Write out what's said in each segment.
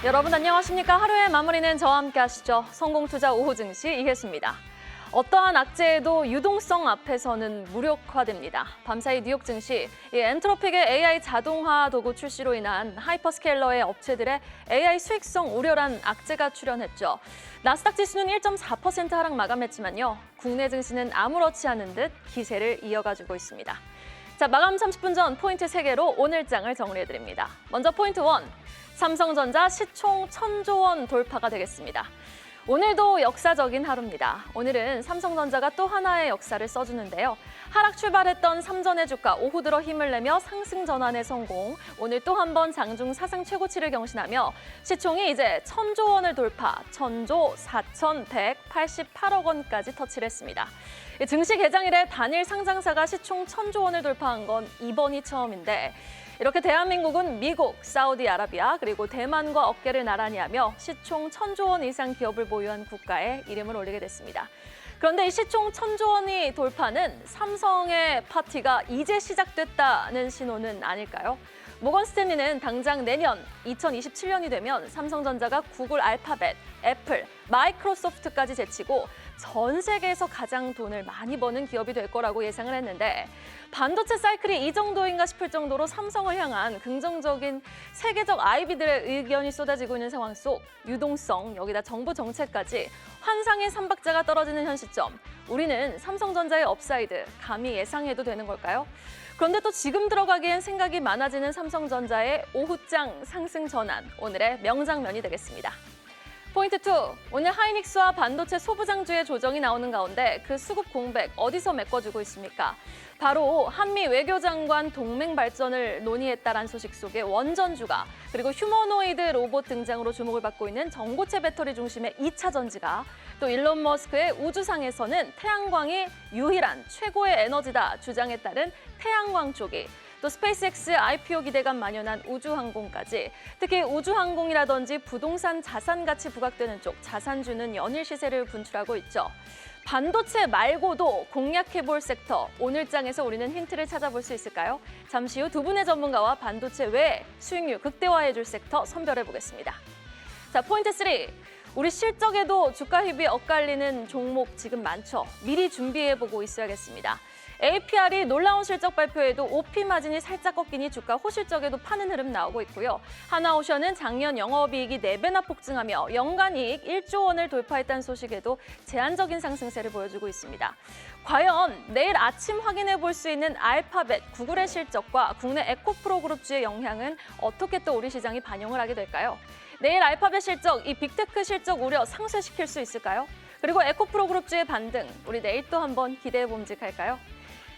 여러분 안녕하십니까? 하루의 마무리는 저와 함께 하시죠. 성공투자 오후 증시 이혜수입니다. 어떠한 악재에도 유동성 앞에서는 무력화됩니다. 밤사이 뉴욕 증시, 엔트로픽의 AI 자동화 도구 출시로 인한 하이퍼스케일러의 업체들의 AI 수익성 우려란 악재가 출현했죠. 나스닥 지수는 1.4% 하락 마감했지만요. 국내 증시는 아무렇지 않은 듯 기세를 이어가지고 있습니다. 자, 마감 30분 전 포인트 3개로 오늘장을 정리해드립니다. 먼저 포인트 1, 삼성전자 시총 1,000조 원 돌파가 되겠습니다. 오늘도 역사적인 하루입니다. 오늘은 삼성전자가 또 하나의 역사를 써주는데요. 하락 출발했던 삼전의 주가 오후 들어 힘을 내며 상승 전환에 성공. 오늘 또 한 번 장중 사상 최고치를 경신하며 시총이 이제 1,000조 원을 돌파, 1,000조 4,188억 원까지 터치를 했습니다. 증시 개장 이래 단일 상장사가 시총 1,000조 원을 돌파한 건 이번이 처음인데 이렇게 대한민국은 미국, 사우디아라비아 그리고 대만과 어깨를 나란히 하며 시총 1,000조 원 이상 기업을 보유한 국가에 이름을 올리게 됐습니다. 그런데 이 시총 1,000조 원이 돌파는 삼성의 파티가 이제 시작됐다는 신호는 아닐까요? 모건 스탠리는 당장 내년 2027년이 되면 삼성전자가 구글, 알파벳, 애플, 마이크로소프트까지 제치고 전 세계에서 가장 돈을 많이 버는 기업이 될 거라고 예상을 했는데 반도체 사이클이 이 정도인가 싶을 정도로 삼성을 향한 긍정적인 세계적 IB들의 의견이 쏟아지고 있는 상황 속 유동성, 여기다 정부 정책까지 환상의 삼박자가 떨어지는 현 시점. 우리는 삼성전자의 업사이드 감히 예상해도 되는 걸까요? 그런데 또 지금 들어가기엔 생각이 많아지는 삼성전자의 오후장 상승 전환, 오늘의 명장면이 되겠습니다. 포인트 2, 오늘 하이닉스와 반도체 소부장주의 조정이 나오는 가운데 그 수급 공백 어디서 메꿔주고 있습니까? 바로 한미 외교장관 동맹 발전을 논의했다란 소식 속에 원전주가 그리고 휴머노이드 로봇 등장으로 주목을 받고 있는 전고체 배터리 중심의 2차 전지가 또 일론 머스크의 우주상에서는 태양광이 유일한 최고의 에너지다 주장에 따른 태양광 쪽이 또 스페이스X IPO 기대감 만연한 우주항공까지 특히 우주항공이라든지 부동산 자산 가치 부각되는 쪽 자산주는 연일 시세를 분출하고 있죠. 반도체 말고도 공략해볼 섹터, 오늘장에서 우리는 힌트를 찾아볼 수 있을까요? 잠시 후 두 분의 전문가와 반도체 외에 수익률 극대화해줄 섹터 선별해보겠습니다. 자, 포인트 3. 우리 실적에도 주가 힙이 엇갈리는 종목 지금 많죠. 미리 준비해보고 있어야겠습니다. APR이 놀라운 실적 발표에도 OP 마진이 살짝 꺾이니 주가 호실적에도 파는 흐름 나오고 있고요. 하나오션은 작년 영업이익이 4배나 폭증하며 연간이익 1조 원을 돌파했다는 소식에도 제한적인 상승세를 보여주고 있습니다. 과연 내일 아침 확인해 볼 수 있는 알파벳, 구글의 실적과 국내 에코프로 그룹주의 영향은 어떻게 또 우리 시장이 반영을 하게 될까요? 내일 알파벳 실적, 이 빅테크 실적 우려 상쇄시킬 수 있을까요? 그리고 에코프로 그룹주의 반등, 우리 내일 또 한번 기대해 봄직할까요?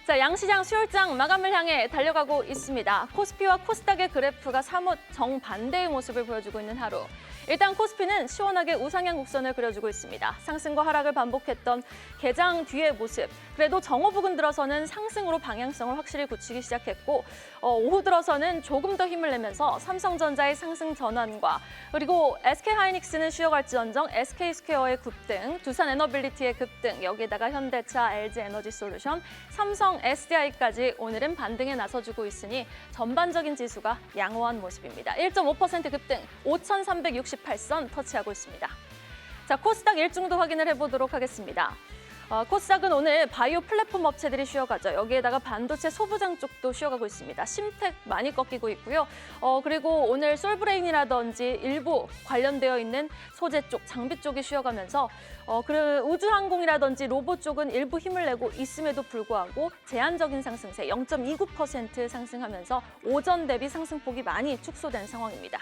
자, 양시장 수요일장 마감을 향해 달려가고 있습니다. 코스피와 코스닥의 그래프가 사뭇 정반대의 모습을 보여주고 있는 하루. 일단 코스피는 시원하게 우상향 곡선을 그려주고 있습니다. 상승과 하락을 반복했던 개장 뒤의 모습. 그래도 정오 부근 들어서는 상승으로 방향성을 확실히 굳히기 시작했고 오후 들어서는 조금 더 힘을 내면서 삼성전자의 상승 전환과 그리고 SK하이닉스는 쉬어갈지언정 SK스퀘어의 급등, 두산에너빌리티의 급등, 여기에다가 현대차, LG에너지솔루션, 삼성 SDI까지 오늘은 반등에 나서주고 있으니 전반적인 지수가 양호한 모습입니다. 1.5% 급등, 5,368선 터치하고 있습니다. 자, 코스닥 일중도 확인을 해보도록 하겠습니다. 코스닥은 오늘 바이오 플랫폼 업체들이 쉬어가죠. 여기에다가 반도체 소부장 쪽도 쉬어가고 있습니다. 심텍 많이 꺾이고 있고요. 그리고 오늘 솔브레인이라든지 일부 관련되어 있는 소재 쪽, 장비 쪽이 쉬어가면서 우주항공이라든지 로봇 쪽은 일부 힘을 내고 있음에도 불구하고 제한적인 상승세 0.29% 상승하면서 오전 대비 상승폭이 많이 축소된 상황입니다.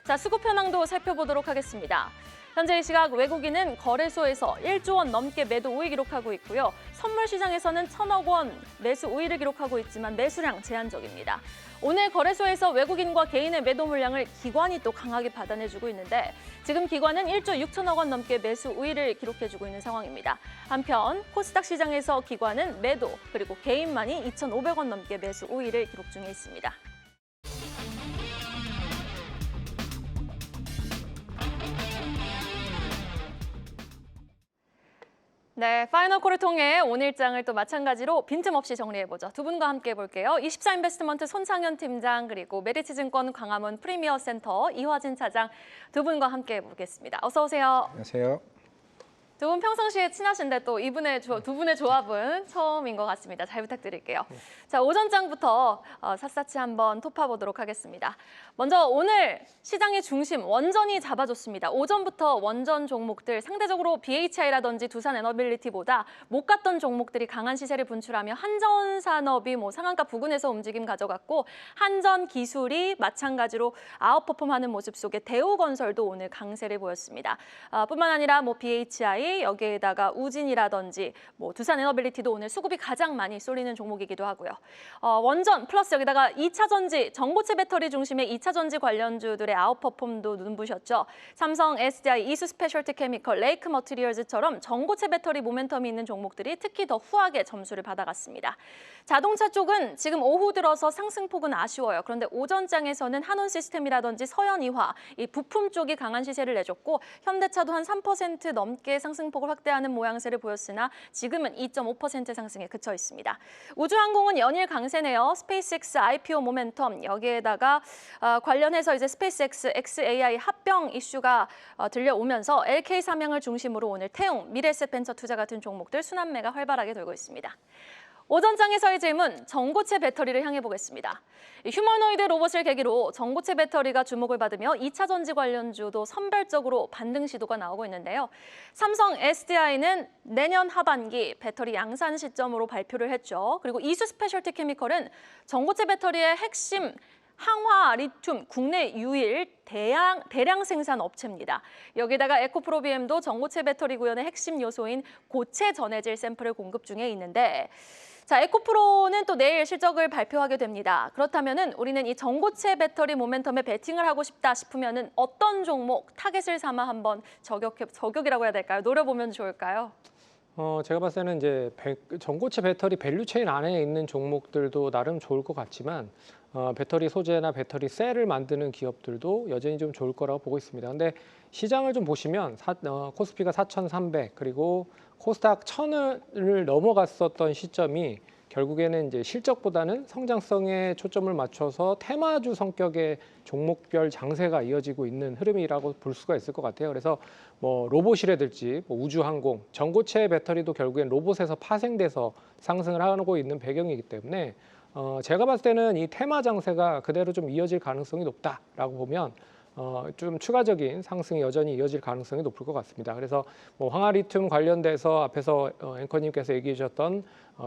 자, 수급 현황도 살펴보도록 하겠습니다. 현재 이 시각 외국인은 거래소에서 1조 원 넘게 매도 우위 기록하고 있고요. 선물 시장에서는 1,000억 원 매수 우위를 기록하고 있지만 매수량 제한적입니다. 오늘 거래소에서 외국인과 개인의 매도 물량을 기관이 또 강하게 받아내주고 있는데 지금 기관은 1조 6천억 원 넘게 매수 우위를 기록해주고 있는 상황입니다. 한편 코스닥 시장에서 기관은 매도 그리고 개인만이 2,500원 넘게 매수 우위를 기록 중에 있습니다. 네, 파이널 콜을 통해 오늘장을 또 마찬가지로 빈틈없이 정리해보죠. 두 분과 함께 해볼게요. 24인베스트먼트 손창현 팀장 그리고 메리츠증권 광화문 프리미어 센터 이화진 차장 두 분과 함께 해보겠습니다. 어서 오세요. 안녕하세요. 두 분 평상시에 친하신데 또 두 분의 조합은 처음인 것 같습니다. 잘 부탁드릴게요. 자, 오전장부터 샅샅이 한번 톱파보도록 하겠습니다. 먼저 오늘 시장의 중심 원전이 잡아줬습니다. 오전부터 원전 종목들 상대적으로 BHI라든지 두산 에너빌리티보다 못 갔던 종목들이 강한 시세를 분출하며 한전산업이 상한가 부근에서 움직임 가져갔고 한전기술이 마찬가지로 아웃퍼폼하는 모습 속에 대우건설도 오늘 강세를 보였습니다. 뿐만 아니라 BHI 여기에다가 우진이라든지 두산 에너빌리티도 오늘 수급이 가장 많이 쏠리는 종목이기도 하고요. 원전 플러스 여기다가 2차 전지, 전고체 배터리 중심의 2차 전지 관련주들의 아웃퍼폼도 눈부셨죠. 삼성, SDI, 이수 스페셜티 케미컬, 레이크 머티리얼즈처럼 전고체 배터리 모멘텀이 있는 종목들이 특히 더 후하게 점수를 받아갔습니다. 자동차 쪽은 지금 오후 들어서 상승폭은 아쉬워요. 그런데 오전장에서는 한온 시스템이라든지 서현이화, 이 부품 쪽이 강한 시세를 내줬고 현대차도 한 3% 넘게 상승폭을 확대하는 모양새를 보였으나 지금은 2.5% 상승에 그쳐 있습니다. 우주항공은 연일 강세네요. 스페이스X IPO 모멘텀 여기에다가 관련해서 이제 스페이스X XAI 합병 이슈가 들려오면서 LK 삼양을 중심으로 오늘 태웅, 미래에셋 벤처 투자 같은 종목들 순환매가 활발하게 돌고 있습니다. 오전장에서의 질문, 전고체 배터리를 향해 보겠습니다. 휴머노이드 로봇을 계기로 전고체 배터리가 주목을 받으며 2차 전지 관련주도 선별적으로 반등 시도가 나오고 있는데요. 삼성 SDI는 내년 하반기 배터리 양산 시점으로 발표를 했죠. 그리고 이수 스페셜티 케미컬은 전고체 배터리의 핵심 항화 리튬 국내 유일 대량 생산 업체입니다. 여기다가 에코프로비엠도 전고체 배터리 구현의 핵심 요소인 고체 전해질 샘플을 공급 중에 있는데 자, 에코프로는 또 내일 실적을 발표하게 됩니다. 그렇다면은 우리는 이 전고체 배터리 모멘텀에 베팅을 하고 싶다 싶으면은 어떤 종목 타겟을 삼아 한번 저격이라고 해야 될까요? 노려보면 좋을까요? 제가 봤을 때는 이제 전고체 배터리 밸류체인 안에 있는 종목들도 나름 좋을 것 같지만 배터리 소재나 배터리 셀을 만드는 기업들도 여전히 좀 좋을 거라고 보고 있습니다. 근데 시장을 좀 보시면 코스피가 4,300 그리고 코스닥 1,000을 넘어갔었던 시점이 결국에는 이제 실적보다는 성장성에 초점을 맞춰서 테마주 성격의 종목별 장세가 이어지고 있는 흐름이라고 볼 수가 있을 것 같아요. 그래서 로봇이라든지 우주항공, 전고체 배터리도 결국엔 로봇에서 파생돼서 상승을 하고 있는 배경이기 때문에 제가 봤을 때는 이 테마 장세가 그대로 좀 이어질 가능성이 높다라고 보면 좀 추가적인 상승이 여전히 이어질 가능성이 높을 것 같습니다. 그래서 황화리튬 관련돼서 앞에서 앵커님께서 얘기해 주셨던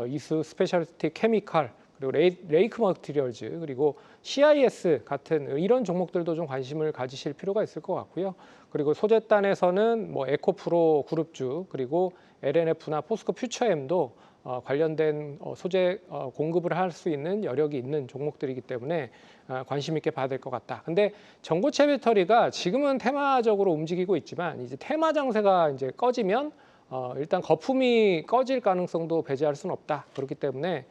이수 스페셜티 케미컬 그리고 레이크 머티리얼즈 그리고 CIS 같은 이런 종목들도 좀 관심을 가지실 필요가 있을 것 같고요. 그리고 소재단에서는 에코프로 그룹주 그리고 LNF나 포스코 퓨처엠도 관련된 소재 공급을 할 수 있는 여력이 있는 종목들이기 때문에 관심 있게 봐야 될 것 같다. 근데 전고체 배터리가 지금은 테마적으로 움직이고 있지만 이제 테마 장세가 이제 꺼지면 일단 거품이 꺼질 가능성도 배제할 수는 없다. 그렇기 때문에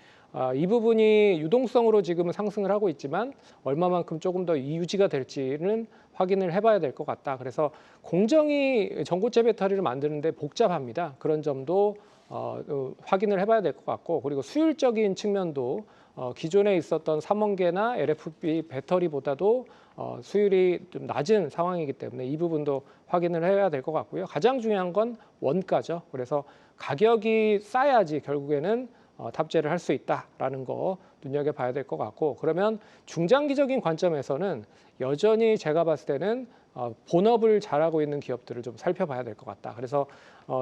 이 부분이 유동성으로 지금은 상승을 하고 있지만 얼마만큼 조금 더 유지가 될지는 확인을 해봐야 될 것 같다. 그래서 공정이 전고체 배터리를 만드는데 복잡합니다. 그런 점도 확인을 해봐야 될 것 같고 그리고 수율적인 측면도 기존에 있었던 삼원계나 LFP 배터리보다도 수율이 좀 낮은 상황이기 때문에 이 부분도 확인을 해야 될 것 같고요. 가장 중요한 건 원가죠. 그래서 가격이 싸야지 결국에는 탑재를 할 수 있다라는 거 눈여겨봐야 될 것 같고 그러면 중장기적인 관점에서는 여전히 제가 봤을 때는 본업을 잘하고 있는 기업들을 좀 살펴봐야 될 것 같다. 그래서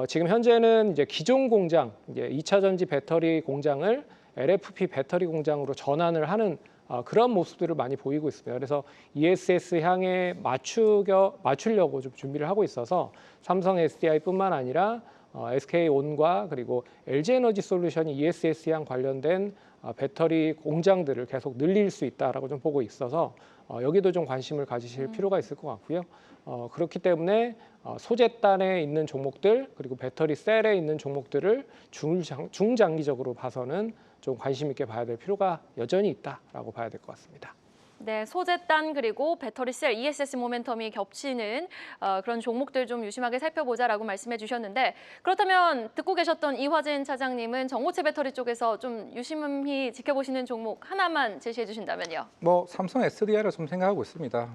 지금 현재는 이제 기존 공장, 이제 2차 전지 배터리 공장을 LFP 배터리 공장으로 전환을 하는 그런 모습들을 많이 보이고 있습니다. 그래서 ESS 향에 맞추려고 좀 준비를 하고 있어서 삼성 SDI뿐만 아니라 SK온과 그리고 LG에너지솔루션이 ESS 향 관련된 배터리 공장들을 계속 늘릴 수 있다라고 좀 보고 있어서 여기도 좀 관심을 가지실 필요가 있을 것 같고요. 그렇기 때문에 소재단에 있는 종목들 그리고 배터리 셀에 있는 종목들을 중장기적으로 봐서는 좀 관심 있게 봐야 될 필요가 여전히 있다라고 봐야 될 것 같습니다. 네, 소재단 그리고 배터리셀, ESS 모멘텀이 겹치는 그런 종목들 좀 유심하게 살펴보자라고 말씀해 주셨는데 그렇다면 듣고 계셨던 이화진 차장님은 전고체 배터리 쪽에서 좀 유심히 지켜보시는 종목 하나만 제시해 주신다면요. 뭐 삼성 SDI를 좀 생각하고 있습니다.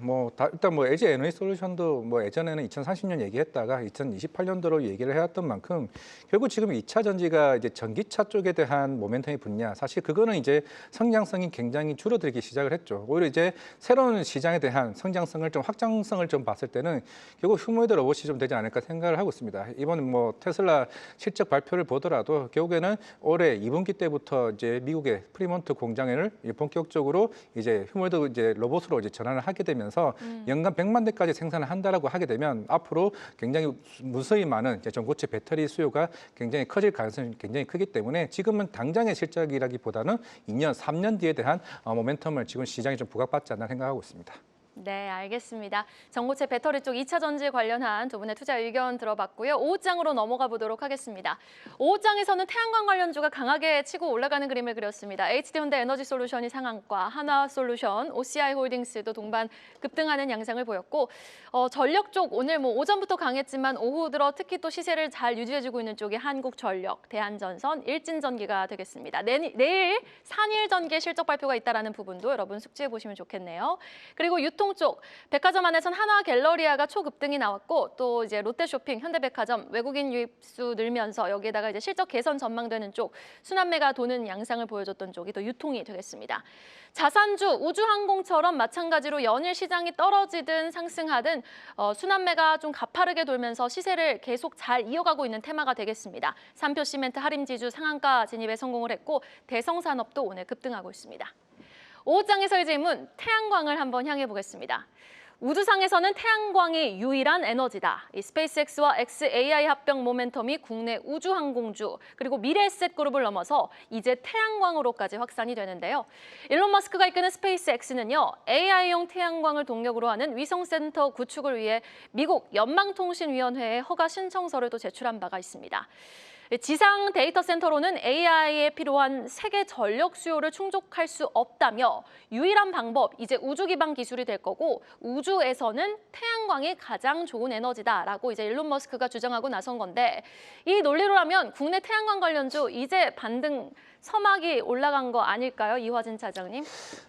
일단 LG 에너지 솔루션도 예전에는 2030년 얘기했다가 2028년도로 얘기를 해왔던 만큼 결국 지금 2차 전지가 이제 전기차 쪽에 대한 모멘텀이 붙냐, 사실 그거는 이제 성장성이 굉장히 줄어들기 시작을 했죠. 오히려 이제 새로운 시장에 대한 성장성을 좀 확장성을 좀 봤을 때는 결국 휴머노이드 로봇이 좀 되지 않을까 생각을 하고 있습니다. 이번 테슬라 실적 발표를 보더라도 결국에는 올해 2분기 때부터 이제 미국의 프리몬트 공장을 본격적으로 이제 휴머노이드 이제 로봇으로 이제 전환을 하게 되면서 연간 100만 대까지 생산을 한다라고 하게 되면 앞으로 굉장히 무수히 많은 이제 전고체 배터리 수요가 굉장히 커질 가능성이 굉장히 크기 때문에 지금은 당장의 실적이라기보다는 2년, 3년 뒤에 대한 모멘텀을 지금 시장이 좀 부각받지 않나 생각하고 있습니다. 네, 알겠습니다. 전고체 배터리 쪽 2차 전지 관련한 두 분의 투자 의견 들어봤고요. 5호장으로 넘어가 보도록 하겠습니다. 5호장에서는 태양광 관련주가 강하게 치고 올라가는 그림을 그렸습니다. HD현대 에너지 솔루션이 상한가, 한화솔루션, OCI 홀딩스도 동반 급등하는 양상을 보였고 전력 쪽 오늘 오전부터 강했지만 오후 들어 특히 또 시세를 잘 유지해주고 있는 쪽이 한국전력, 대한전선, 일진전기가 되겠습니다. 내일 산일전기 실적 발표가 있다는 부분도 여러분 숙지해 보시면 좋겠네요. 그리고 유통 쪽 백화점 안에선 한화갤러리아가 초급등이 나왔고 또 이제 롯데쇼핑, 현대백화점 외국인 유입수 늘면서 여기에다가 이제 실적 개선 전망되는 쪽 순환매가 도는 양상을 보여줬던 쪽이 또 유통이 되겠습니다. 자산주, 우주항공처럼 마찬가지로 연일 시장이 떨어지든 상승하든 순환매가 좀 가파르게 돌면서 시세를 계속 잘 이어가고 있는 테마가 되겠습니다. 삼표 시멘트 하림지주 상한가 진입에 성공을 했고 대성산업도 오늘 급등하고 있습니다. 5호장에서의 질문, 태양광을 한번 향해 보겠습니다. 우주상에서는 태양광이 유일한 에너지다. 이 스페이스X와 xAI 합병 모멘텀이 국내 우주항공주 그리고 미래에셋그룹을 넘어서 이제 태양광으로까지 확산이 되는데요. 일론 머스크가 이끄는 스페이스X는요. AI용 태양광을 동력으로 하는 위성센터 구축을 위해 미국 연방통신위원회에 허가 신청서를 또 제출한 바가 있습니다. 지상 데이터 센터로는 AI에 필요한 세계 전력 수요를 충족할 수 없다며 유일한 방법, 이제 우주 기반 기술이 될 거고 우주에서는 태양광이 가장 좋은 에너지다라고 이제 일론 머스크가 주장하고 나선 건데 이 논리로라면 국내 태양광 관련주 이제 반등 서막이 올라간 거 아닐까요? 이화진 차장님.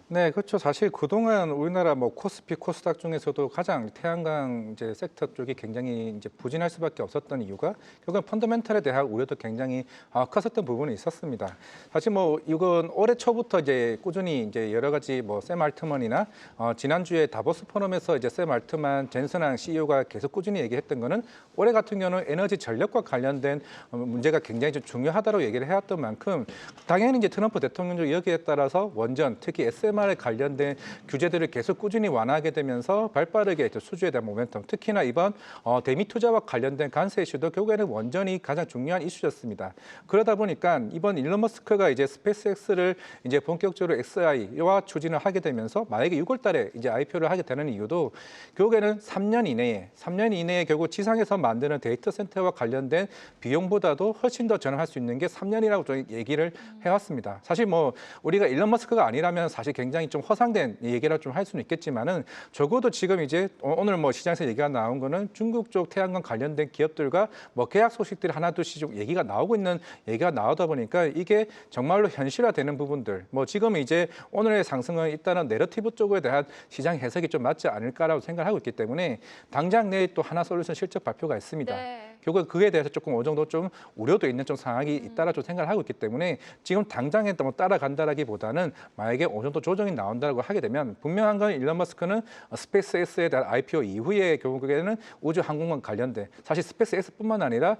네, 그렇죠. 사실 그동안 우리나라 코스피, 코스닥 중에서도 가장 태양광 이제 섹터 쪽이 굉장히 이제 부진할 수밖에 없었던 이유가 결국은 펀더멘털에 대한 우려도 굉장히 컸었던 부분이 있었습니다. 사실 이건 올해 초부터 이제 꾸준히 이제 여러 가지 샘 알트먼이나 지난주에 다보스 포럼에서 이제 샘 알트만 젠슨항 CEO가 계속 꾸준히 얘기했던 거는 올해 같은 경우는 에너지 전력과 관련된 문제가 굉장히 좀 중요하다고 얘기를 해왔던 만큼 당연히 이제 트럼프 대통령도 여기에 따라서 원전, 특히 SMR에 관련된 규제들을 계속 꾸준히 완화하게 되면서 발빠르게 수주에 대한 모멘텀, 특히나 이번 대미 투자와 관련된 관세 이슈도 결국에는 원전이 가장 중요한 이슈였습니다. 그러다 보니까 이번 일론 머스크가 이제 스페이스X를 이제 본격적으로 XAI와 추진을 하게 되면서 만약에 6월달에 이제 IPO를 하게 되는 이유도 결국에는 3년 이내에 결국 지상에서 만드는 데이터 센터와 관련된 비용보다도 훨씬 더 전환할 수 있는 게 3년이라고 좀 얘기를 해왔습니다. 사실 우리가 일론 머스크가 아니라면 사실 굉장히 좀 허상된 얘기를 좀 할 수는 있겠지만은 적어도 지금 이제 오늘 시장에서 얘기가 나온 거는 중국 쪽 태양광 관련된 기업들과 계약 소식들이 하나둘씩 좀 얘기가 나오고 있는 얘기가 나오다 보니까 이게 정말로 현실화되는 부분들 지금 이제 오늘의 상승은 일단은 내러티브 쪽에 대한 시장 해석이 좀 맞지 않을까라고 생각하고 있기 때문에 당장 내일 또 하나솔루션 실적 발표가 있습니다. 네. 결국 그에 대해서 조금 어느 정도 좀 우려도 있는 좀 상황이 있다라 좀 생각을 하고 있기 때문에 지금 당장에 따라간다라기보다는 만약에 어느 정도 조정이 나온다고 하게 되면 분명한 건 일론 머스크는 스페이스X에 대한 IPO 이후에 결국에는 우주 항공과 관련된 사실 스페이스X뿐만 아니라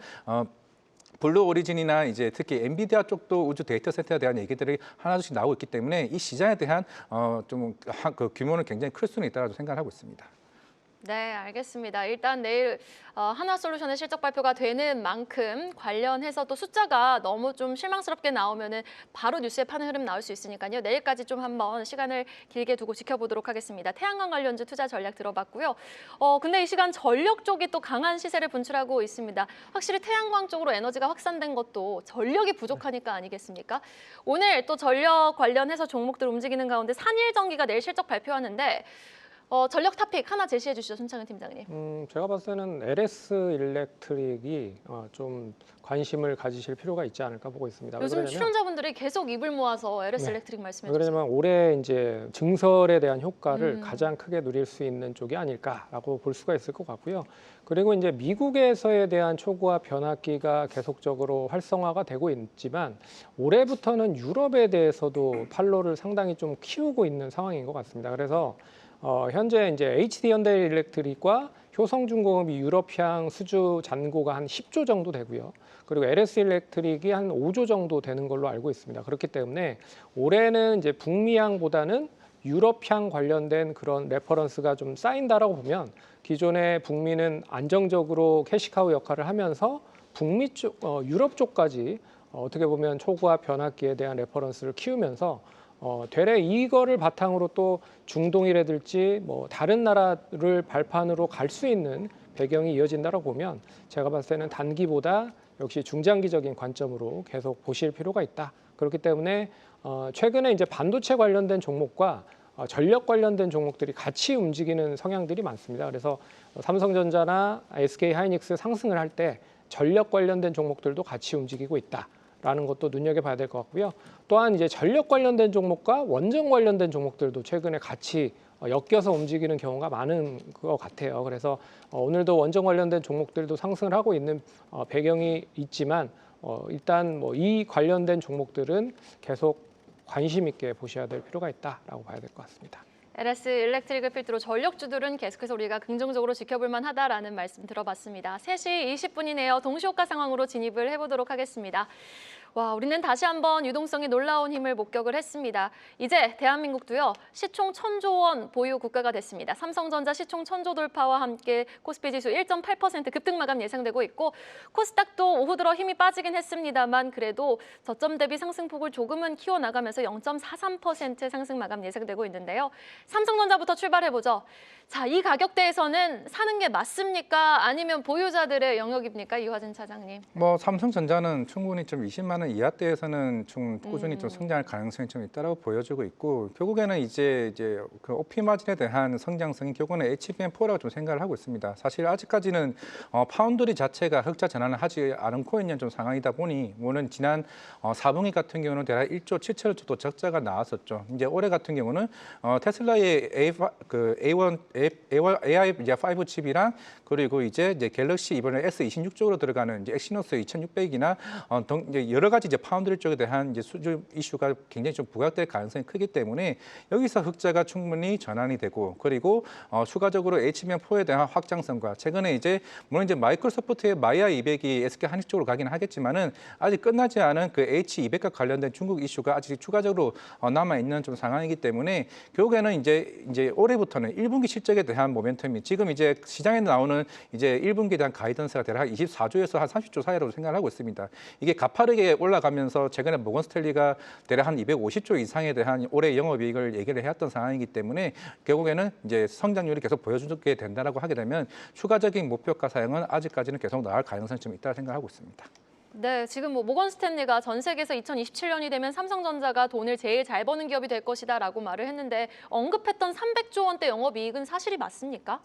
블루 오리진이나 이제 특히 엔비디아 쪽도 우주 데이터 센터에 대한 얘기들이 하나둘씩 나오고 있기 때문에 이 시장에 대한 그 규모는 굉장히 클 수는 있다고 생각을 하고 있습니다. 네, 알겠습니다. 일단 내일 하나솔루션의 실적 발표가 되는 만큼 관련해서 또 숫자가 너무 좀 실망스럽게 나오면은 바로 뉴스에 파는 흐름 나올 수 있으니까요. 내일까지 좀 한번 시간을 길게 두고 지켜보도록 하겠습니다. 태양광 관련주 투자 전략 들어봤고요. 근데 이 시간 전력 쪽이 또 강한 시세를 분출하고 있습니다. 확실히 태양광 쪽으로 에너지가 확산된 것도 전력이 부족하니까 아니겠습니까? 오늘 또 전력 관련해서 종목들 움직이는 가운데 산일전기가 내일 실적 발표하는데 전력 탑픽 하나 제시해 주시죠, 손창현 팀장님. 제가 봤을 때는 LS 일렉트릭이 좀 관심을 가지실 필요가 있지 않을까 보고 있습니다. 왜 요즘 그러냐면 출연자분들이 계속 입을 모아서 LS 일렉트릭 말씀해 왜 주세요. 그러냐면 올해 이제 증설에 대한 효과를 가장 크게 누릴 수 있는 쪽이 아닐까라고 볼 수가 있을 것 같고요. 그리고 이제 미국에서에 대한 초고화 변압기가 계속적으로 활성화가 되고 있지만 올해부터는 유럽에 대해서도 판로를 상당히 좀 키우고 있는 상황인 것 같습니다. 그래서 현재 이제 HD 현대일렉트릭과 효성중공업이 유럽향 수주 잔고가 한 10조 정도 되고요. 그리고 LS 일렉트릭이 한 5조 정도 되는 걸로 알고 있습니다. 그렇기 때문에 올해는 이제 북미향보다는 유럽향 관련된 그런 레퍼런스가 좀 쌓인다라고 보면 기존의 북미는 안정적으로 캐시카우 역할을 하면서 북미 쪽, 유럽 쪽까지 어떻게 보면 초고화 변압기에 대한 레퍼런스를 키우면서 되레 이거를 바탕으로 또 중동이라든지 뭐 다른 나라를 발판으로 갈 수 있는 배경이 이어진다고 보면 제가 봤을 때는 단기보다 역시 중장기적인 관점으로 계속 보실 필요가 있다. 그렇기 때문에 최근에 이제 반도체 관련된 종목과 전력 관련된 종목들이 같이 움직이는 성향들이 많습니다. 그래서 삼성전자나 SK하이닉스 상승을 할 때 전력 관련된 종목들도 같이 움직이고 있다. 라는 것도 눈여겨봐야 될 것 같고요. 또한 이제 전력 관련된 종목과 원전 관련된 종목들도 최근에 같이 엮여서 움직이는 경우가 많은 것 같아요. 그래서 오늘도 원전 관련된 종목들도 상승을 하고 있는 배경이 있지만 일단 뭐 이 관련된 종목들은 계속 관심 있게 보셔야 될 필요가 있다라고 봐야 될 것 같습니다. LS 일렉트릭을 필두로 전력주들은 계속해서 우리가 긍정적으로 지켜볼 만하다라는 말씀 들어봤습니다. 3시 20분이네요. 동시호가 상황으로 진입을 해보도록 하겠습니다. 와, 우리는 다시 한번 유동성이 놀라운 힘을 목격을 했습니다. 이제 대한민국도요, 시총 1,000조 원 보유 국가가 됐습니다. 삼성전자 시총 1,000조 돌파와 함께 코스피 지수 1.8% 급등 마감 예상되고 있고 코스닥도 오후 들어 힘이 빠지긴 했습니다만 그래도 저점 대비 상승폭을 조금은 키워나가면서 0.43% 상승 마감 예상되고 있는데요. 삼성전자부터 출발해보죠. 자, 이 가격대에서는 사는 게 맞습니까? 아니면 보유자들의 영역입니까? 이화진 차장님. 뭐 삼성전자는 충분히 좀 20만 원 이하대에서는 좀 꾸준히 좀 성장할 가능성이 좀 있다라고 보여지고 있고 결국에는 이제 그 OP 마진에 대한 성장성이 결국에는 HBM4라고 좀 생각을 하고 있습니다. 사실 아직까지는 파운드리 자체가 흑자 전환을 하지 않고 있는 좀 상황이다 보니 오늘 지난 4분기 같은 경우는 대략 1조 7천억 정도 적자가 나왔었죠. 이제 올해 같은 경우는 테슬라의 AI5 칩이랑 그리고 이제 갤럭시 이번에 S26 쪽으로 들어가는 이제 엑시노스 2600이나 이제 여러 가지 이제 파운드리 쪽에 대한 이제 수주 이슈가 굉장히 좀 부각될 가능성이 크기 때문에 여기서 흑자가 충분히 전환이 되고 그리고 추가적으로 HBM4에 대한 확장성과 최근에 이제 물론 이제 마이크로소프트의 마이아 200이 SK 하이닉스 쪽으로 가긴 하겠지만은 아직 끝나지 않은 그 H200과 관련된 중국 이슈가 아직 추가적으로 남아 있는 좀 상황이기 때문에 결국에는 이제 올해부터는 1분기 실적에 대한 모멘텀이 지금 이제 시장에 나오는 이제 1분기에 대한 가이던스가 대략 24조에서 한 30조 사이라고 생각을 하고 있습니다. 이게 가파르게 올라가면서 최근에 모건 스탠리가 대략 한 250조 이상에 대한 올해 영업이익을 얘기를 해왔던 상황이기 때문에 결국에는 이제 성장률이 계속 보여주게 된다라고 하게 되면 추가적인 목표가 사양은 아직까지는 계속 나올 가능성이 좀 있다고 생각하고 있습니다. 네, 지금 뭐 모건 스탠리가 전 세계에서 2027년이 되면 삼성전자가 돈을 제일 잘 버는 기업이 될 것이다라고 말을 했는데 언급했던 300조 원대 영업이익은 사실이 맞습니까?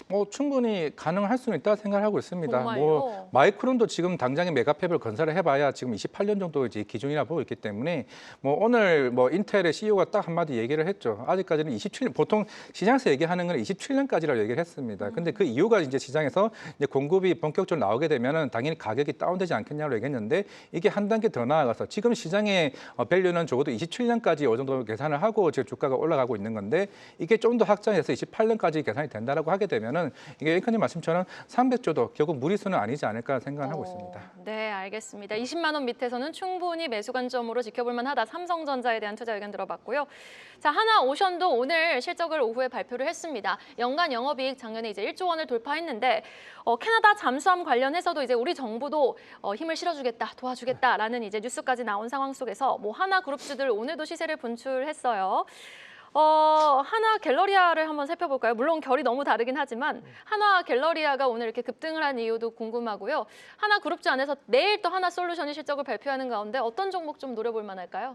뭐 충분히 가능할 수는 있다고 생각하고 있습니다. 정말요? 뭐 마이크론도 지금 당장에 메가팹을 건설을 해봐야 지금 28년 정도 이제 기준이라 보고 있기 때문에 뭐 오늘 뭐 인텔의 CEO가 딱 한마디 얘기를 했죠. 아직까지는 27년 보통 시장에서 얘기하는 건 27년까지라고 얘기를 했습니다. 근데 그 이유가 이제 시장에서 이제 공급이 본격적으로 나오게 되면은 당연히 가격이 다운되지 않겠냐고 되겠는데 이게 한 단계 더 나아가서 지금 시장의 밸류는 적어도 27년까지 이 정도 계산을 하고 지금 주가가 올라가고 있는 건데 이게 좀 더 확장해서 28년까지 계산이 된다라고 하게 되면은 이게 앵커님 말씀처럼 300조도 결국 무리수는 아니지 않을까 생각을 하고 있습니다. 네, 알겠습니다. 20만 원 밑에서는 충분히 매수 관점으로 지켜볼 만하다. 삼성전자에 대한 투자 의견 들어봤고요. 자, 하나오션도 오늘 실적을 오후에 발표를 했습니다. 연간 영업이익 작년에 이제 1조 원을 돌파했는데 캐나다 잠수함 관련해서도 이제 우리 정부도 힘을 실어주겠다, 도와주겠다라는 이제 뉴스까지 나온 상황 속에서 뭐 하나그룹주들 오늘도 시세를 분출했어요. 하나 갤러리아를 한번 살펴볼까요? 물론 결이 너무 다르긴 하지만 하나 갤러리아가 오늘 이렇게 급등을 한 이유도 궁금하고요. 하나 그룹주 안에서 내일 또 하나 솔루션이 실적을 발표하는 가운데 어떤 종목 좀 노려볼 만할까요?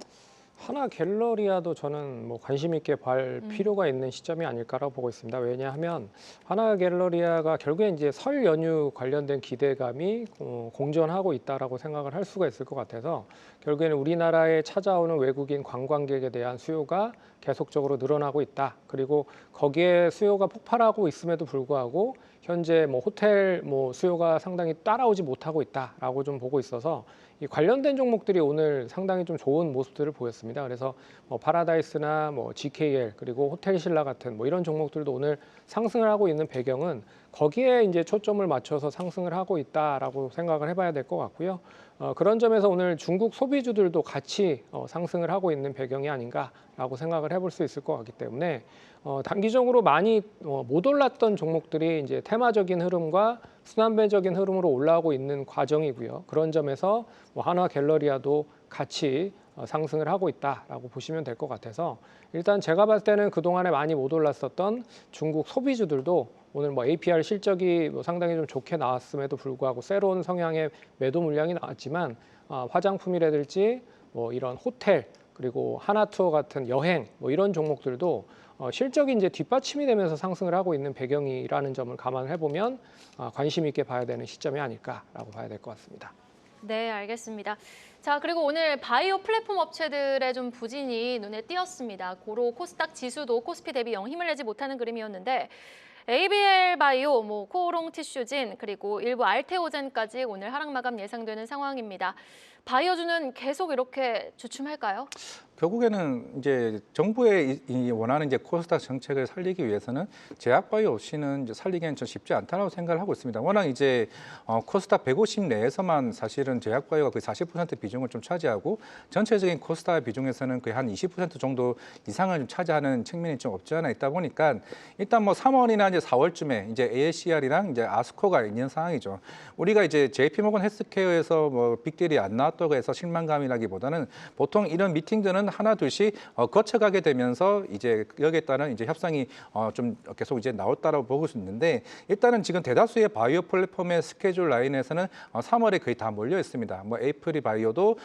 하나 갤러리아도 저는 뭐 관심 있게 볼 필요가 있는 시점이 아닐까라고 보고 있습니다. 왜냐하면 하나 갤러리아가 결국에 이제 설 연휴 관련된 기대감이 공존하고 있다라고 생각을 할 수가 있을 것 같아서 결국에는 우리나라에 찾아오는 외국인 관광객에 대한 수요가 계속적으로 늘어나고 있다. 그리고 거기에 수요가 폭발하고 있음에도 불구하고 현재 뭐 호텔 뭐 수요가 상당히 따라오지 못하고 있다라고 좀 보고 있어서 이 관련된 종목들이 오늘 상당히 좀 좋은 모습들을 보였습니다. 그래서 뭐 파라다이스나 뭐 GKL 그리고 호텔신라 같은 뭐 이런 종목들도 오늘 상승을 하고 있는 배경은 거기에 이제 초점을 맞춰서 상승을 하고 있다라고 생각을 해봐야 될 것 같고요. 그런 점에서 오늘 중국 소비주들도 같이 상승을 하고 있는 배경이 아닌가라고 생각을 해볼 수 있을 것 같기 때문에 단기적으로 많이 못 올랐던 종목들이 이제 테마적인 흐름과 순환매적인 흐름으로 올라오고 있는 과정이고요. 그런 점에서 뭐 한화 갤러리아도 같이 상승을 하고 있다라고 보시면 될 것 같아서 일단 제가 봤을 때는 그동안에 많이 못 올랐었던 중국 소비주들도 오늘 뭐 APR 실적이 뭐 상당히 좀 좋게 나왔음에도 불구하고 새로운 성향의 매도 물량이 나왔지만 화장품이라든지 뭐 이런 호텔 그리고 하나투어 같은 여행 뭐 이런 종목들도 실적이 이제 뒷받침이 되면서 상승을 하고 있는 배경이라는 점을 감안해 보면 관심 있게 봐야 되는 시점이 아닐까라고 봐야 될 것 같습니다. 네, 알겠습니다. 자, 그리고 오늘 바이오 플랫폼 업체들의 좀 부진이 눈에 띄었습니다. 고로 코스닥 지수도 코스피 대비 영 힘을 내지 못하는 그림이었는데 ABL 바이오, 뭐 코오롱 티슈진, 그리고 일부 알테오젠까지 오늘 하락 마감 예상되는 상황입니다. 바이오주는 계속 이렇게 주춤할까요? 결국에는 이제 정부의 이 원하는 이제 코스닥 정책을 살리기 위해서는 제약바이오 없이는 이제 살리기는 좀 쉽지 않다고 생각을 하고 있습니다. 워낙 이제 코스닥 150 내에서만 사실은 제약바이오가 거의 40% 비중을 좀 차지하고 전체적인 코스닥 비중에서는 거의 한 20% 정도 이상을 좀 차지하는 측면이 좀 없지 않아 있다 보니까 일단 뭐 3월이나 이제 4월쯤에 이제 ASCR이랑 이제 아스코가 있는 상황이죠. 우리가 이제 JP모건 헬스케어에서 뭐 빅딜이 안 나왔다고 해서 실망감이라기보다는 보통 이런 미팅들은 하나 둘씩 거쳐가게 되면서 이제 여기에 따른 이제 협상이 좀 계속 이제 나왔다라고 보고 있는데 일단은 지금 대다수의 바이오 플랫폼의 스케줄 라인에서는 3월에 거의 다 몰려 있습니다. 뭐 에이프리 바이오도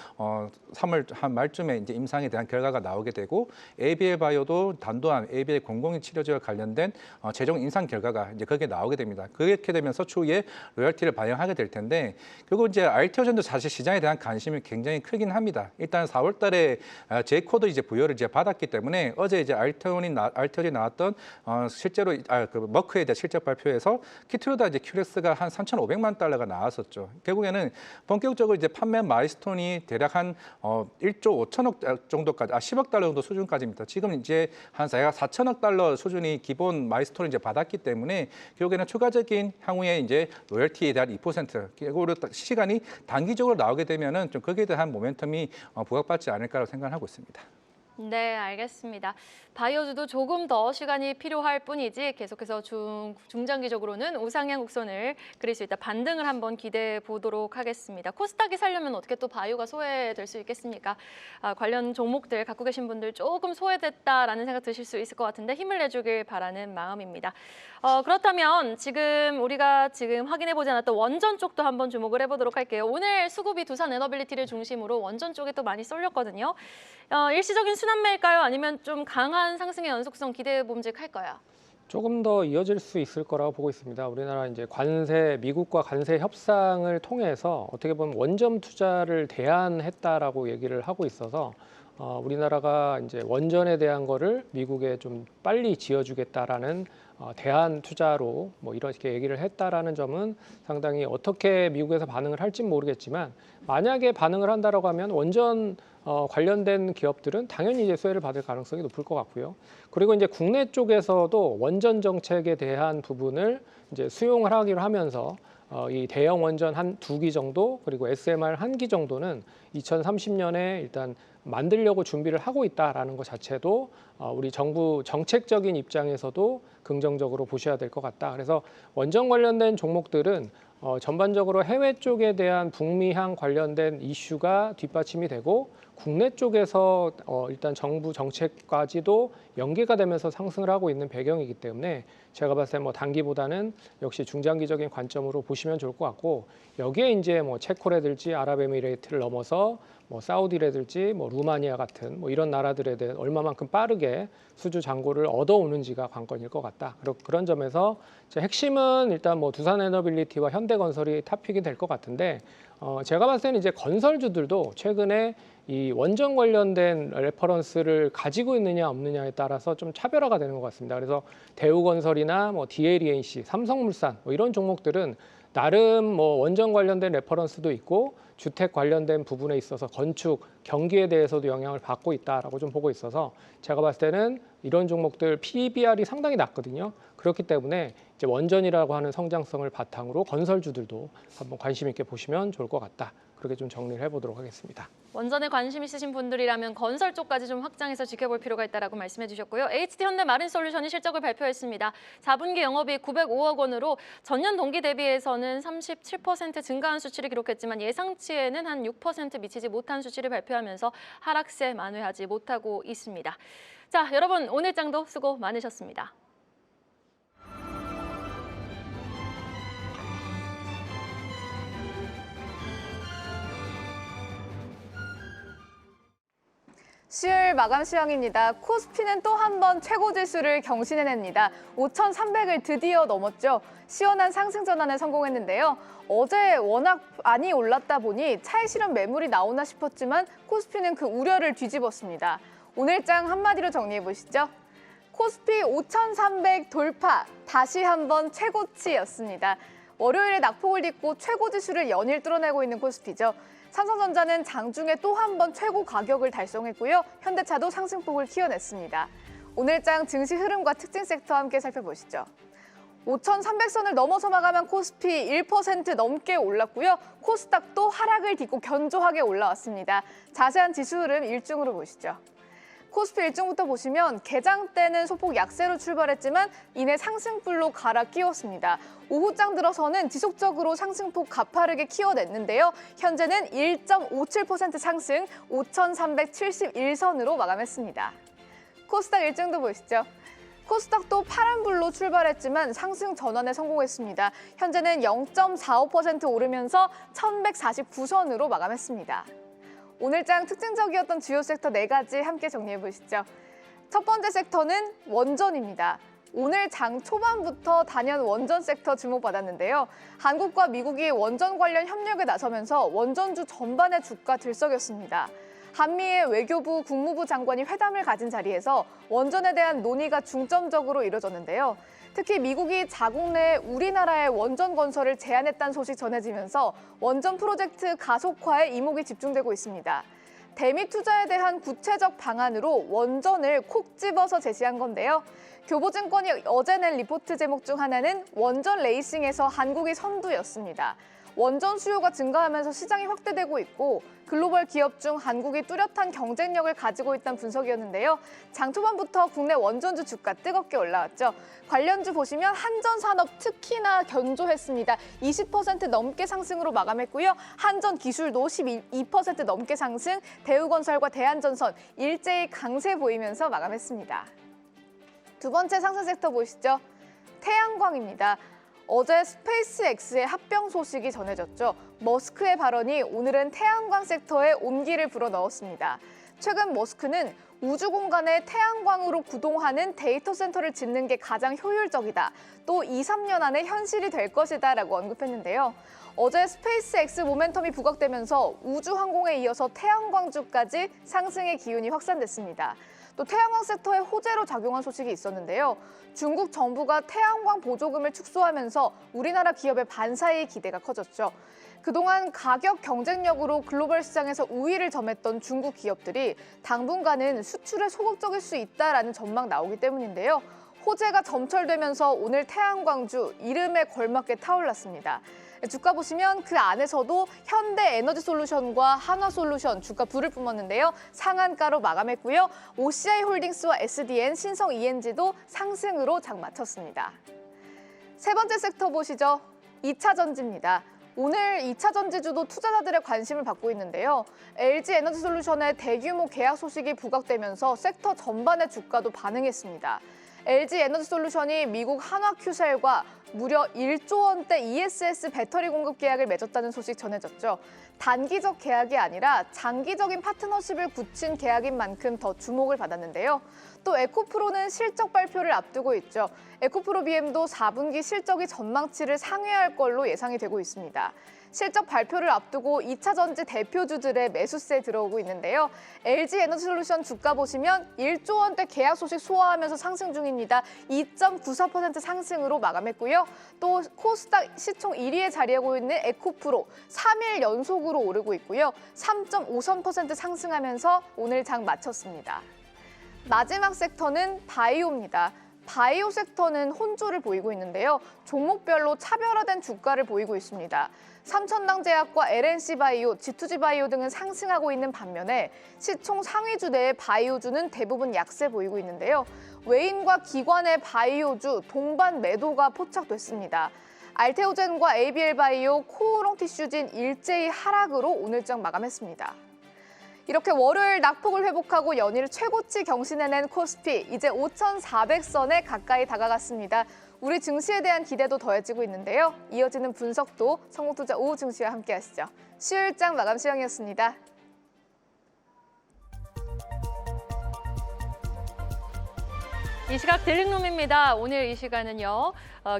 3월 한 말쯤에 이제 임상에 대한 결과가 나오게 되고 ABL 바이오도 단도한 ABL 002 치료제와 관련된 최종 임상 결과가 이제 거기에 나오게 됩니다. 그렇게 되면서 추후에 로열티를 반영하게 될 텐데 결국 이제 알테오젠도 사실 시장에 대한 관심이 굉장히 크긴 합니다. 일단 4월달에 J코드 이제 부여를 이제 받았기 때문에 어제 이제 알테오젠이 나왔던 실제로 그 머크에 대한 실적 발표에서 키트로다 이제 큐렉스가 한 3,500만 달러가 나왔었죠. 결국에는 본격적으로 이제 판매 마일스톤이 대략 한 1조 5천억 정도까지, 10억 달러 정도 수준까지입니다. 지금 이제 한 4천억 달러 수준이 기본 마일스톤을 이제 받았기 때문에 결국에는 추가적인 향후에 이제 로열티에 대한 2% 결국으로 시간이 단기적으로 나오게 되면은 좀 거기에 대한 모멘텀이 부각받지 않을까라고 생각을 하고 있습니다. 네, 알겠습니다. 바이오주도 조금 더 시간이 필요할 뿐이지 계속해서 중장기적으로는 우상향 곡선을 그릴 수 있다. 반등을 한번 기대해 보도록 하겠습니다. 코스닥이 살려면 어떻게 또 바이오가 소외될 수 있겠습니까? 관련 종목들 갖고 계신 분들 조금 소외됐다라는 생각 드실 수 있을 것 같은데 힘을 내주길 바라는 마음입니다. 그렇다면 우리가 확인해 보지 않았던 원전 쪽도 한번 주목을 해보도록 할게요. 오늘 수급이 두산 에너빌리티를 중심으로 원전 쪽에 또 많이 쏠렸거든요. 일시적인 순환매일까요? 아니면 좀 강한 상승의 연속성 기대해 봄직할까요? 조금 더 이어질 수 있을 거라고 보고 있습니다. 우리나라 이제 미국과 관세 협상을 통해서 어떻게 보면 원전 투자를 대안했다라고 얘기를 하고 있어서 우리나라가 이제 원전에 대한 거를 미국에 좀 빨리 지어주겠다라는 대안 투자로 뭐 이렇게 얘기를 했다라는 점은 상당히 어떻게 미국에서 반응을 할지는 모르겠지만 만약에 반응을 한다라고 하면 원전 관련된 기업들은 당연히 이제 수혜를 받을 가능성이 높을 것 같고요. 그리고 이제 국내 쪽에서도 원전 정책에 대한 부분을 이제 수용을 하기로 하면서 이 대형 원전 한 2기 정도 그리고 SMR 1기 정도는 2030년에 일단 만들려고 준비를 하고 있다라는 것 자체도 우리 정부 정책적인 입장에서도 긍정적으로 보셔야 될 것 같다. 그래서 원전 관련된 종목들은 전반적으로 해외 쪽에 대한 북미향 관련된 이슈가 뒷받침이 되고 국내 쪽에서 일단 정부 정책까지도 연계가 되면서 상승을 하고 있는 배경이기 때문에 제가 봤을 때 뭐 단기보다는 역시 중장기적인 관점으로 보시면 좋을 것 같고 여기에 이제 뭐 체코라든지 아랍에미레이트를 넘어서 뭐 사우디라든지 뭐 루마니아 같은 뭐 이런 나라들에 대해 얼마만큼 빠르게 수주 잔고를 얻어오는지가 관건일 것 같다. 그런 점에서 핵심은 일단 뭐 두산에너빌리티와 현대건설이 탑픽이 될 것 같은데 제가 봤을 때는 이제 건설주들도 최근에 이 원전 관련된 레퍼런스를 가지고 있느냐 없느냐에 따라서 좀 차별화가 되는 것 같습니다. 그래서 대우건설이나 뭐 DLENC, 삼성물산 뭐 이런 종목들은 나름 뭐 원전 관련된 레퍼런스도 있고 주택 관련된 부분에 있어서 건축, 경기에 대해서도 영향을 받고 있다라고 좀 보고 있어서 제가 봤을 때는 이런 종목들 PBR이 상당히 낮거든요. 그렇기 때문에 이제 원전이라고 하는 성장성을 바탕으로 건설주들도 한번 관심 있게 보시면 좋을 것 같다. 그렇게 좀 정리를 해보도록 하겠습니다. 원전에 관심 있으신 분들이라면 건설 쪽까지 좀 확장해서 지켜볼 필요가 있다라고 말씀해 주셨고요. HT현대 마린솔루션이 실적을 발표했습니다. 4분기 영업이익 905억 원으로 전년 동기 대비해서는 37% 증가한 수치를 기록했지만 예상치에는 한 6% 미치지 못한 수치를 발표하면서 하락세 만회하지 못하고 있습니다. 자, 여러분 오늘 장도 수고 많으셨습니다. 수요일 마감 시황입니다. 코스피는 또 한 번 최고 지수를 경신해냅니다. 5,300을 드디어 넘었죠. 시원한 상승 전환에 성공했는데요. 어제 워낙 많이 올랐다 보니 차익 실현 매물이 나오나 싶었지만 코스피는 그 우려를 뒤집었습니다. 오늘 장 한마디로 정리해 보시죠. 코스피 5,300 돌파, 다시 한번 최고치였습니다. 월요일에 낙폭을 딛고 최고 지수를 연일 뚫어내고 있는 코스피죠. 삼성전자는 장중에 또 한 번 최고 가격을 달성했고요. 현대차도 상승폭을 키워냈습니다. 오늘 장 증시 흐름과 특징 섹터 함께 살펴보시죠. 5,300선을 넘어서 마감한 코스피 1% 넘게 올랐고요. 코스닥도 하락을 딛고 견조하게 올라왔습니다. 자세한 지수 흐름 일중으로 보시죠. 코스피 일중부터 보시면 개장 때는 소폭 약세로 출발했지만 이내 상승불로 갈아 끼웠습니다. 오후장 들어서는 지속적으로 상승폭 가파르게 키워냈는데요. 현재는 1.57% 상승 5,371선으로 마감했습니다. 코스닥 일중도 보시죠. 코스닥도 파란불로 출발했지만 상승 전환에 성공했습니다. 현재는 0.45% 오르면서 1,149선으로 마감했습니다. 오늘 장 특징적이었던 주요 섹터 4가지 함께 정리해 보시죠. 첫 번째 섹터는 원전입니다. 오늘 장 초반부터 단연 원전 섹터 주목받았는데요. 한국과 미국이 원전 관련 협력에 나서면서 원전주 전반의 주가 들썩였습니다. 한미의 외교부, 국무부 장관이 회담을 가진 자리에서 원전에 대한 논의가 중점적으로 이뤄졌는데요. 특히 미국이 자국 내 우리나라의 원전 건설을 제한했다는 소식 전해지면서 원전 프로젝트 가속화에 이목이 집중되고 있습니다. 대미 투자에 대한 구체적 방안으로 원전을 콕 집어서 제시한 건데요. 교보증권이 어제 낸 리포트 제목 중 하나는 원전 레이싱에서 한국이 선두였습니다. 원전 수요가 증가하면서 시장이 확대되고 있고 글로벌 기업 중 한국이 뚜렷한 경쟁력을 가지고 있다는 분석이었는데요. 장 초반부터 국내 원전주 주가 뜨겁게 올라왔죠. 관련주 보시면 한전산업 특히나 견조했습니다. 20% 넘게 상승으로 마감했고요. 한전기술도 12% 넘게 상승, 대우건설과 대한전선 일제히 강세 보이면서 마감했습니다. 두 번째 상승 섹터 보시죠. 태양광입니다. 어제 스페이스X의 합병 소식이 전해졌죠. 머스크의 발언이 오늘은 태양광 섹터에 온기를 불어넣었습니다. 최근 머스크는 우주 공간에 태양광으로 구동하는 데이터 센터를 짓는 게 가장 효율적이다. 또 2, 3년 안에 현실이 될 것이다 라고 언급했는데요. 어제 스페이스X 모멘텀이 부각되면서 우주 항공에 이어서 태양광주까지 상승의 기운이 확산됐습니다. 또 태양광 섹터에 호재로 작용한 소식이 있었는데요. 중국 정부가 태양광 보조금을 축소하면서 우리나라 기업의 반사의 기대가 커졌죠. 그동안 가격 경쟁력으로 글로벌 시장에서 우위를 점했던 중국 기업들이 당분간은 수출에 소극적일 수 있다라는 전망 나오기 때문인데요. 호재가 점철되면서 오늘 태양광주 이름에 걸맞게 타올랐습니다. 주가 보시면 그 안에서도 현대에너지솔루션과 한화솔루션 주가 불을 뿜었는데요. 상한가로 마감했고요. OCI홀딩스와 SDN, 신성ENG도 상승으로 장 마쳤습니다. 세 번째 섹터 보시죠. 2차 전지입니다. 오늘 2차 전지주도 투자자들의 관심을 받고 있는데요. LG에너지솔루션의 대규모 계약 소식이 부각되면서 섹터 전반의 주가도 반응했습니다. LG에너지솔루션이 미국 한화큐셀과 무려 1조 원대 ESS 배터리 공급 계약을 맺었다는 소식 전해졌죠. 단기적 계약이 아니라 장기적인 파트너십을 굳힌 계약인 만큼 더 주목을 받았는데요. 또 에코프로는 실적 발표를 앞두고 있죠. 에코프로 BM도 4분기 실적이 전망치를 상회할 걸로 예상이 되고 있습니다. 실적 발표를 앞두고 2차 전지 대표주들의 매수세에 들어오고 있는데요. LG에너지솔루션 주가 보시면 1조 원대 계약 소식 소화하면서 상승 중입니다. 2.94% 상승으로 마감했고요. 또 코스닥 시총 1위에 자리하고 있는 에코프로 3일 연속으로 오르고 있고요. 3.53% 상승하면서 오늘 장 마쳤습니다. 마지막 섹터는 바이오입니다. 바이오 섹터는 혼조를 보이고 있는데요. 종목별로 차별화된 주가를 보이고 있습니다. 삼천당제약과 LNC바이오, G2G바이오 등은 상승하고 있는 반면에 시총 상위주 내의 바이오주는 대부분 약세 보이고 있는데요. 외인과 기관의 바이오주 동반 매도가 포착됐습니다. 알테오젠과 ABL바이오, 코오롱티슈진 일제히 하락으로 오늘장 마감했습니다. 이렇게 월요일 낙폭을 회복하고 연일 최고치 경신해낸 코스피, 이제 5,400선에 가까이 다가갔습니다. 우리 증시에 대한 기대도 더해지고 있는데요. 이어지는 분석도 성공투자 오후 증시와 함께 하시죠. 수요일장 마감 시황이었습니다. 이 시각 딜링룸입니다. 오늘 이 시간은요.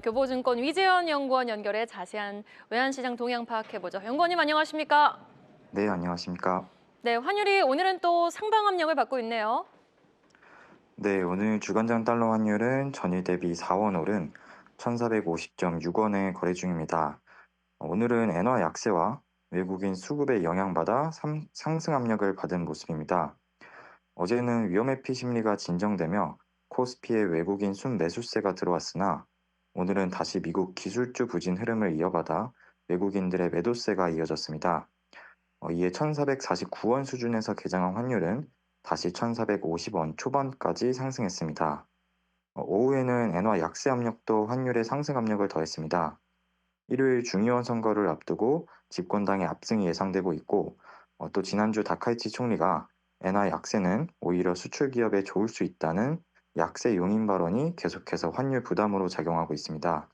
교보증권 위재현 연구원 연결해 자세한 외환시장 동향 파악해보죠. 연구원님 안녕하십니까? 네, 안녕하십니까? 네, 환율이 오늘은 또 상방 압력을 받고 있네요. 네, 오늘 주간장 달러 환율은 전일 대비 4원 오른 1,450.6원에 거래 중입니다. 오늘은 엔화 약세와 외국인 수급에 영향받아 상승 압력을 받은 모습입니다. 어제는 위험회피 심리가 진정되며 코스피에 외국인 순매수세가 들어왔으나 오늘은 다시 미국 기술주 부진 흐름을 이어받아 외국인들의 매도세가 이어졌습니다. 이에 1,449원 수준에서 개장한 환율은 다시 1,450원 초반까지 상승했습니다. 오후에는 엔화 약세 압력도 환율의 상승 압력을 더했습니다. 일요일 중의원 선거를 앞두고 집권당의 압승이 예상되고 있고 또 지난주 다카이치 총리가 엔화 약세는 오히려 수출 기업에 좋을 수 있다는 약세 용인 발언이 계속해서 환율 부담으로 작용하고 있습니다.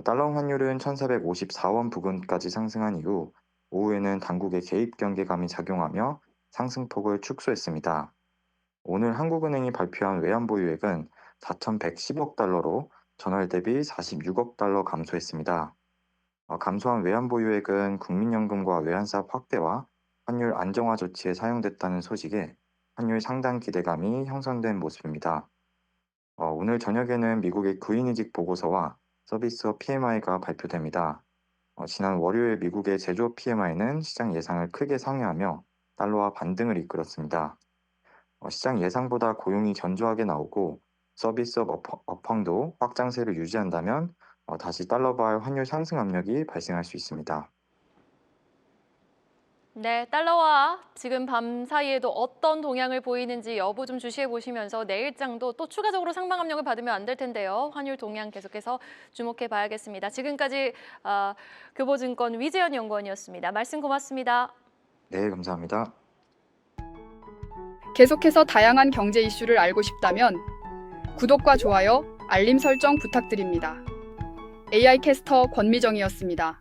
달러 환율은 1,454원 부근까지 상승한 이후 오후에는 당국의 개입 경계감이 작용하며 상승폭을 축소했습니다. 오늘 한국은행이 발표한 외환보유액은 4,110억 달러로 전월 대비 46억 달러 감소했습니다. 감소한 외환보유액은 국민연금과 외환사업 확대와 환율 안정화 조치에 사용됐다는 소식에 환율 상당 기대감이 형성된 모습입니다. 오늘 저녁에는 미국의 구인이직 보고서와 서비스업 PMI가 발표됩니다. 지난 월요일 미국의 제조업 PMI는 시장 예상을 크게 상회하며 달러와 반등을 이끌었습니다. 시장 예상보다 고용이 견조하게 나오고 서비스업 업황도 확장세를 유지한다면 다시 달러발 환율 상승 압력이 발생할 수 있습니다. 네, 달러와 지금 밤 사이에도 어떤 동향을 보이는지 여부 좀 주시해 보시면서 내일장도 또 추가적으로 상방 압력을 받으면 안 될 텐데요. 환율 동향 계속해서 주목해 봐야겠습니다. 지금까지 교보증권 위재현 연구원이었습니다. 말씀 고맙습니다. 네, 감사합니다. 계속해서 다양한 경제 이슈를 알고 싶다면 구독과 좋아요, 알림 설정 부탁드립니다. AI 캐스터 권미정이었습니다.